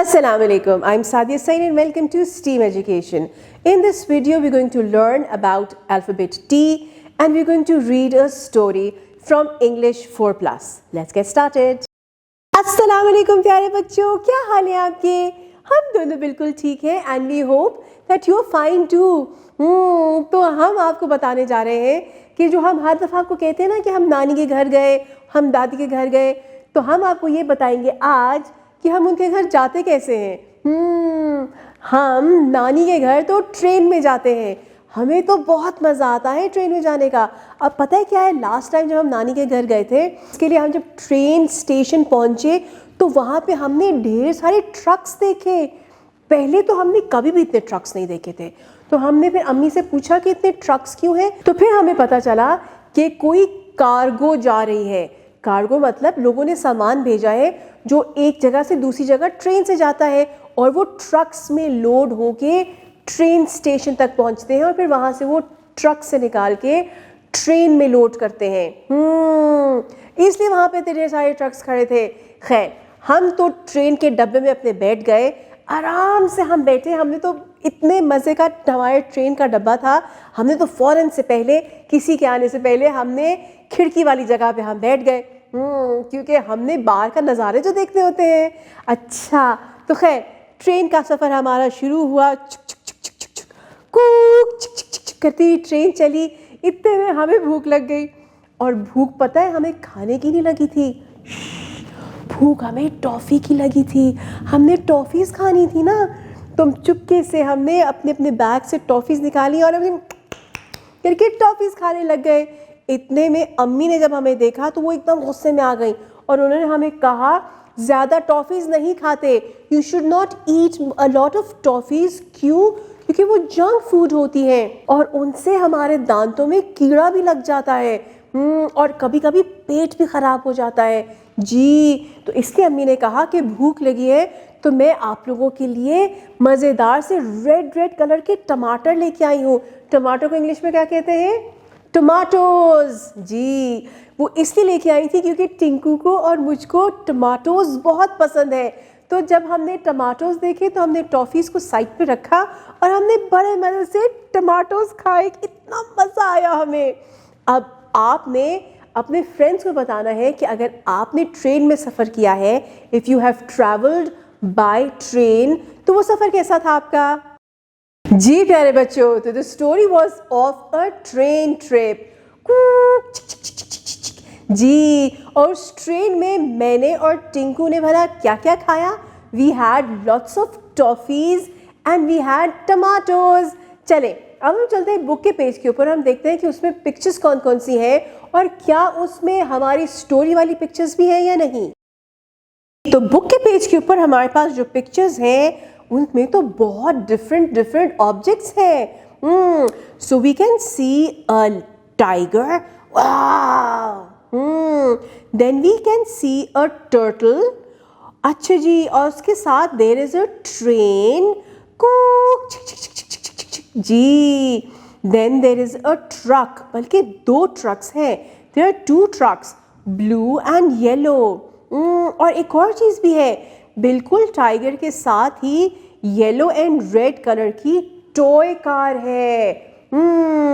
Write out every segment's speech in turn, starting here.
Assalamu alaikum. I'm Sadia Sain and welcome to STEAM Education. In this video, we're going to learn about alphabet T and we're going to read a story from English 4+. Let's get started. Assalamu alaikum प्यारे बच्चों, क्या हाल है आपके? हम दोनों बिल्कुल ठीक हैं and we hope that you're fine too. तो हम आपको बताने जा रहे हैं कि जो हम हर दफ़ा आपको कहते हैं ना कि हम नानी के घर गए, हम दादी के घर गए, तो हम आपको ये बताएंगे आज कि हम उनके घर जाते कैसे हैं। हम नानी के घर तो ट्रेन में जाते हैं। हमें तो बहुत मज़ा आता है ट्रेन में जाने का। अब पता है क्या है, लास्ट टाइम जब हम नानी के घर गए थे, इसके लिए हम जब ट्रेन स्टेशन पहुँचे तो वहाँ पे हमने ढेर सारे ट्रक्स देखे। पहले तो हमने कभी भी इतने ट्रक्स नहीं देखे थे, तो हमने फिर अम्मी से पूछा कि इतने ट्रक्स क्यों हैं। तो फिर हमें पता चला कि कोई कार्गो जा रही है। कार्गो मतलब लोगों ने सामान भेजा है जो एक जगह से दूसरी जगह ट्रेन से जाता है और वो ट्रक्स में लोड होके ट्रेन स्टेशन तक पहुंचते हैं और फिर वहाँ से वो ट्रक से निकाल के ट्रेन में लोड करते हैं। इसलिए वहाँ पे ढेर सारे ट्रक्स खड़े थे। खैर, हम तो ट्रेन के डब्बे में अपने बैठ गए, आराम से हम बैठे। हमने तो इतने मज़े का हमारे ट्रेन का डब्बा था, हमने तो फ़ौरन से पहले, किसी के आने से पहले हमने खिड़की वाली जगह पे हम बैठ गए, क्योंकि हमने बाहर का नज़ारे जो देखने होते हैं। अच्छा, तो खैर ट्रेन का सफ़र हमारा शुरू हुआ। करती हुई ट्रेन चली। इतने में हमें भूख लग गई और भूख पता है हमें खाने की नहीं लगी थी, भूख हमें टॉफ़ी की लगी थी। हमने टॉफ़ीज़ खानी थी ना, तो चुपके से हमने अपने अपने बैग से टॉफ़ीज़ निकाली और हम करके टॉफ़ीज़ खाने लग गए। इतने में अम्मी ने जब हमें देखा तो वो एकदम गुस्से में आ गई और उन्होंने हमें कहा, ज़्यादा टॉफ़ीज़ नहीं खाते, you should not eat a lot of toffees. क्यों? क्योंकि वो जंक फूड होती हैं और उनसे हमारे दांतों में कीड़ा भी लग जाता है और कभी कभी पेट भी ख़राब हो जाता है जी। तो इसलिए अम्मी ने कहा कि भूख लगी है तो मैं आप लोगों के लिए मज़ेदार से रेड कलर के टमाटर लेके आई हूँ। टमाटर को इंग्लिश में क्या कहते हैं? टमाटोज़ जी। वो इसलिए लेके आई थी क्योंकि टिंकू को और मुझको टमाटोज़ बहुत पसंद है। तो जब हमने टमाटोज़ देखे तो हमने टॉफ़ीज़ को साइड पे रखा और हमने बड़े मज़े से टमाटोज़ खाए। इतना मज़ा आया हमें। अब आपने अपने फ्रेंड्स को बताना है कि अगर आपने ट्रेन में सफ़र किया है, if you have travelled by train, तो वो सफ़र कैसा था आपका? जी प्यारे बच्चों, तो the story was of a train trip जी। और उस ट्रेन में मैंने और टिंकू ने भला क्या क्या खाया? We had lots of toffees and we had tomatoes. चले अब हम चलते हैं बुक के पेज के ऊपर, हम देखते हैं कि उसमें पिक्चर्स कौन कौन सी हैं और क्या उसमें हमारी स्टोरी वाली पिक्चर्स भी हैं या नहीं। तो बुक के पेज के ऊपर हमारे पास जो पिक्चर्स हैं उनमें तो बहुत डिफरेंट ऑब्जेक्ट्स हैं। So we can see a tiger, then we can see a turtle. अच्छा जी, और उसके साथ देयर इज अ ट्रेन जी। Then there is a truck, बल्कि दो ट्रक्स हैं, there are two trucks, blue and yellow. और एक और चीज़ भी है, बिल्कुल टाइगर के साथ ही येलो एंड रेड कलर की टॉय कार है।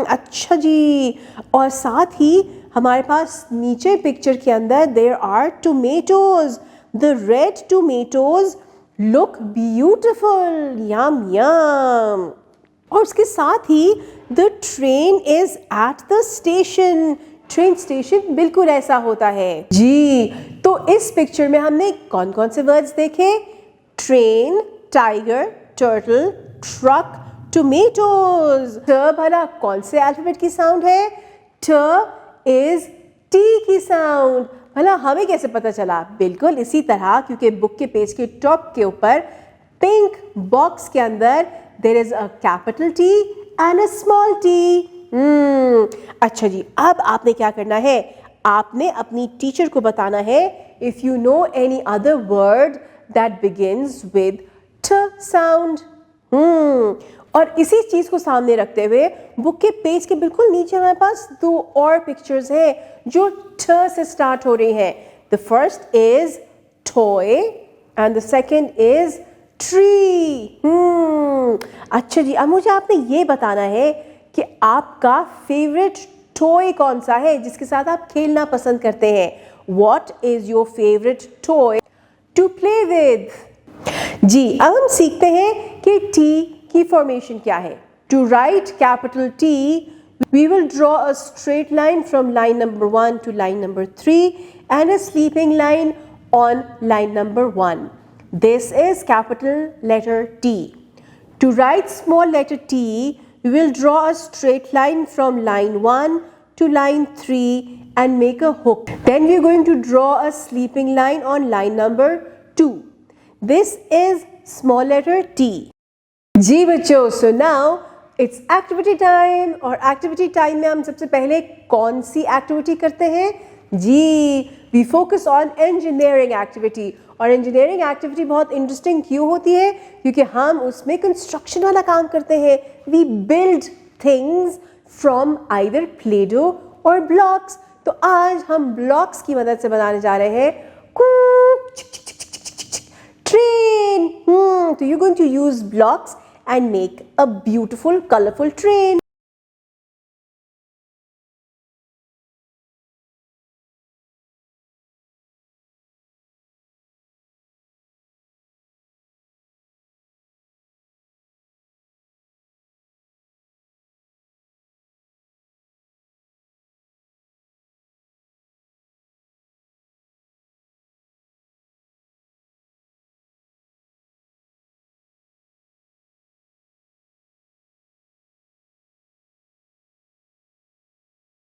अच्छा जी, और साथ ही हमारे पास नीचे पिक्चर के अंदर there are tomatoes. The red tomatoes look beautiful, yum yum. और उसके साथ ही the train is at the station. Train station बिल्कुल ऐसा होता है जी। तो इस पिक्चर में हमने कौन कौन से वर्ड्स देखे? Train, tiger, turtle, truck, tomatoes. ट भला कौन से अल्फाबेट की साउंड है? ट इज टी की साउंड। भला हमें कैसे पता चला? बिल्कुल इसी तरह, क्योंकि बुक के पेज के टॉप के ऊपर पिंक बॉक्स के अंदर there is a capital T and a small T. अच्छा जी, अब आपने क्या करना है? आपने अपनी टीचर को बताना है if you know any other word that begins with ट साउंड। और इसी चीज़ को सामने रखते हुए बुक के पेज के बिल्कुल नीचे हमारे पास दो और पिक्चर्स हैं जो ठ से स्टार्ट हो रही हैं। The first is toy and the second is tree. अच्छा जी, अब मुझे आपने ये बताना है कि आपका फेवरेट टॉय कौन सा है जिसके साथ आप खेलना पसंद करते हैं। What is your favorite toy to play with? जी, अब हम सीखते हैं कि T की फॉर्मेशन क्या है। To write capital T, we will draw a straight line from line number 1 to line number 3 and a sleeping line on line number 1. This is capital letter T. To write small letter t, we will draw a straight line from line 1 to line 3 and make a hook. Then we are going to draw a sleeping line on line number 2. This is small letter t. जी बच्चों, so now it's activity time और activity time में हम सबसे पहले कौन सी activity करते हैं? जी, we focus on engineering activity और इंजीनियरिंग एक्टिविटी बहुत इंटरेस्टिंग क्यों होती है? क्योंकि हम उसमें कंस्ट्रक्शन वाला काम करते हैं। We build things from either Play Doh or blocks. तो आज हम ब्लॉक्स की मदद से बनाने जा रहे हैं ट्रेन। तो you going to use blocks and make a beautiful colourful train.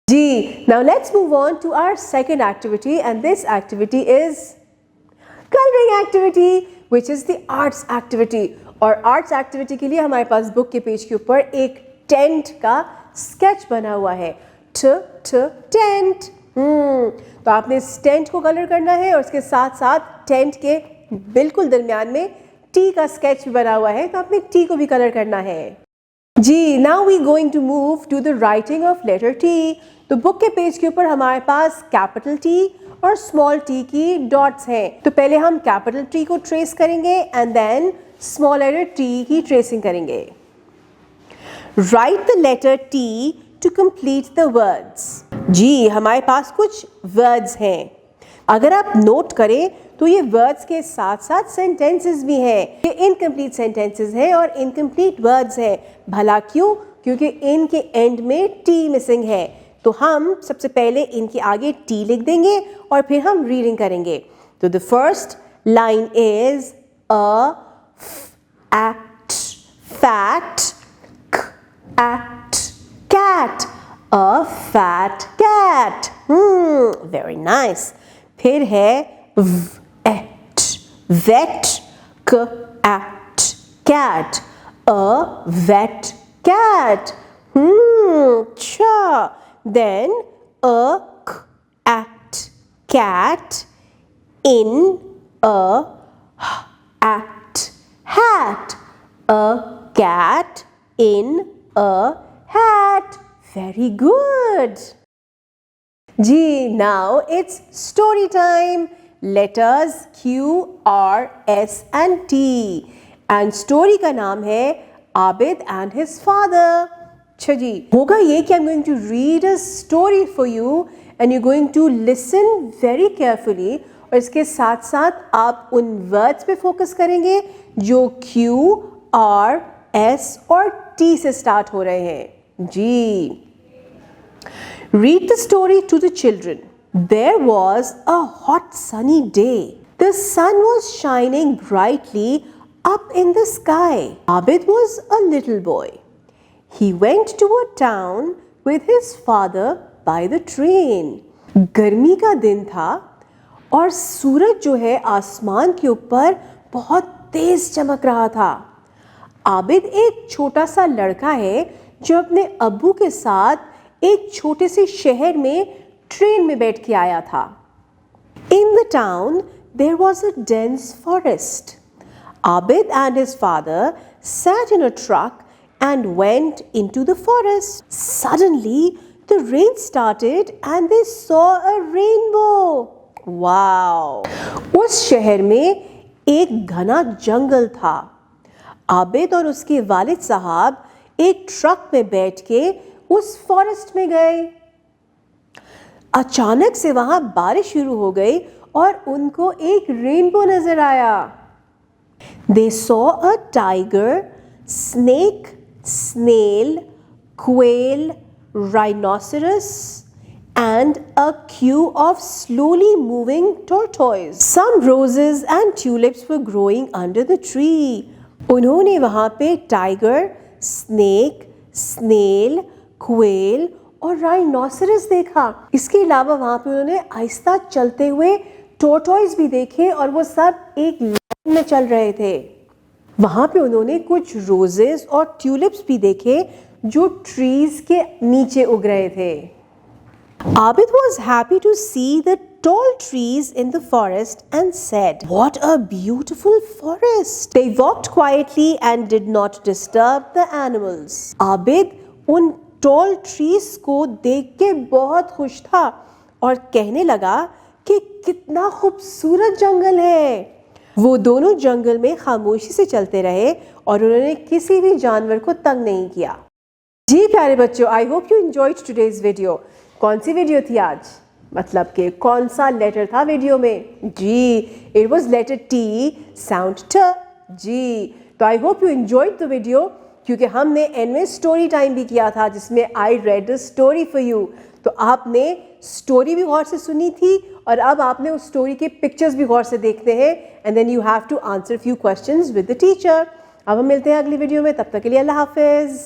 G. Now let's move on to our second activity, and this activity is coloring activity, which is the arts activity. और arts activity के लिए हमारे पास book के page के ऊपर एक tent का sketch बना हुआ है। टेंट। तो आपने इस टेंट को कलर करना है और उसके साथ साथ टेंट के बिल्कुल दरमियान में टी का स्केच भी बना हुआ है, तो आपने टी को भी कलर करना है। जी, now we going to move to the writing of letter T. तो बुक के पेज के ऊपर हमारे पास कैपिटल टी और स्मॉल टी की डॉट्स हैं। तो पहले हम कैपिटल टी को ट्रेस करेंगे and then small letter T की ट्रेसिंग करेंगे। Write the letter T to complete the words. जी, हमारे पास कुछ वर्ड्स हैं। अगर आप नोट करें तो ये वर्ड्स के साथ साथ सेंटेंसेस भी हैं। ये इनकम्प्लीट सेंटेंसेस हैं और इनकम्प्लीट वर्ड्स हैं। भला क्यों? क्योंकि इनके एंड में टी मिसिंग है। तो हम सबसे पहले इनके आगे टी लिख देंगे और फिर हम रीडिंग करेंगे। तो the first line is a act fat act cat a fat cat. Very nice. फिर है vet cat cat a vet cat। अच्छा। then a act cat in a act hat a cat in a hat। very good। Ji, now it's story time। Letters Q, R, S and T and story का नाम है Abid and his father। अच्छा जी, होगा ये कि I'm going to read a story for you and you're going to listen very carefully और इसके साथ साथ आप उन वर्ड्स पे फोकस करेंगे जो Q, R, S और T से स्टार्ट हो रहे हैं। जी, read the story to the children। There was a hot sunny day. The sun was shining brightly up in the sky. Abid was a little boy. He went to a town with his father by the train. गर्मी का दिन था और सूरज जो है आसमान के ऊपर बहुत तेज चमक रहा था। आबिद एक छोटा सा लड़का है जो अपने अब्बू के साथ एक छोटे से शहर में ट्रेन में बैठ के आया था। In the town there was a dense forest. Abid and his father sat in a truck and went into the forest. Suddenly the rain started and they saw a rainbow. Wow! उस शहर में एक घना जंगल था। आबिद और उसके वालिद साहब एक ट्रक में बैठ के उस फॉरेस्ट में गए। अचानक से वहां बारिश शुरू हो गई और उनको एक रेनबो नजर आया। They saw a tiger, snake, snail, quail, rhinoceros, and a queue of slowly moving tortoises. Some roses and tulips were growing under the tree. उन्होंने वहाँ पे टाइगर, स्नेक, स्नेल, क्वेल और राइनोसरस देखा। इसके अलावा वहाँ पे उन्होंने आहिस्ता चलते हुए टोर्टॉइज भी देखे और वो सब एक लाइन में चल रहे थे। वहाँ पे उन्होंने कुछ रोजेस और ट्यूलिप्स भी देखे जो ट्रीज के नीचे उग रहे थे। Abid was happy to see the tall trees in the forest and said, "What a beautiful forest!" They walked quietly and did not disturb the animals. Abid उन tall trees को देख के बहुत खुश था और कहने लगा कि कितना खूबसूरत जंगल है। वो दोनों जंगल में खामोशी से चलते रहे और उन्होंने किसी भी जानवर को तंग नहीं किया। जी प्यारे बच्चों, आई hope you enjoyed today's video. कौन सी वीडियो थी आज? मतलब कि कौन सा लेटर था वीडियो में? जी, it was letter T, sound ट। जी, तो I hope you enjoyed the video, क्योंकि हमने एंड में स्टोरी टाइम भी किया था जिसमें I read a story for you. तो आपने स्टोरी भी गौर से सुनी थी और अब आपने उस स्टोरी के पिक्चर्स भी गौर से देखते हैं and then you have to answer few questions with the teacher. अब हम मिलते हैं अगली वीडियो में, तब तक के लिए अल्लाह हाफिज़।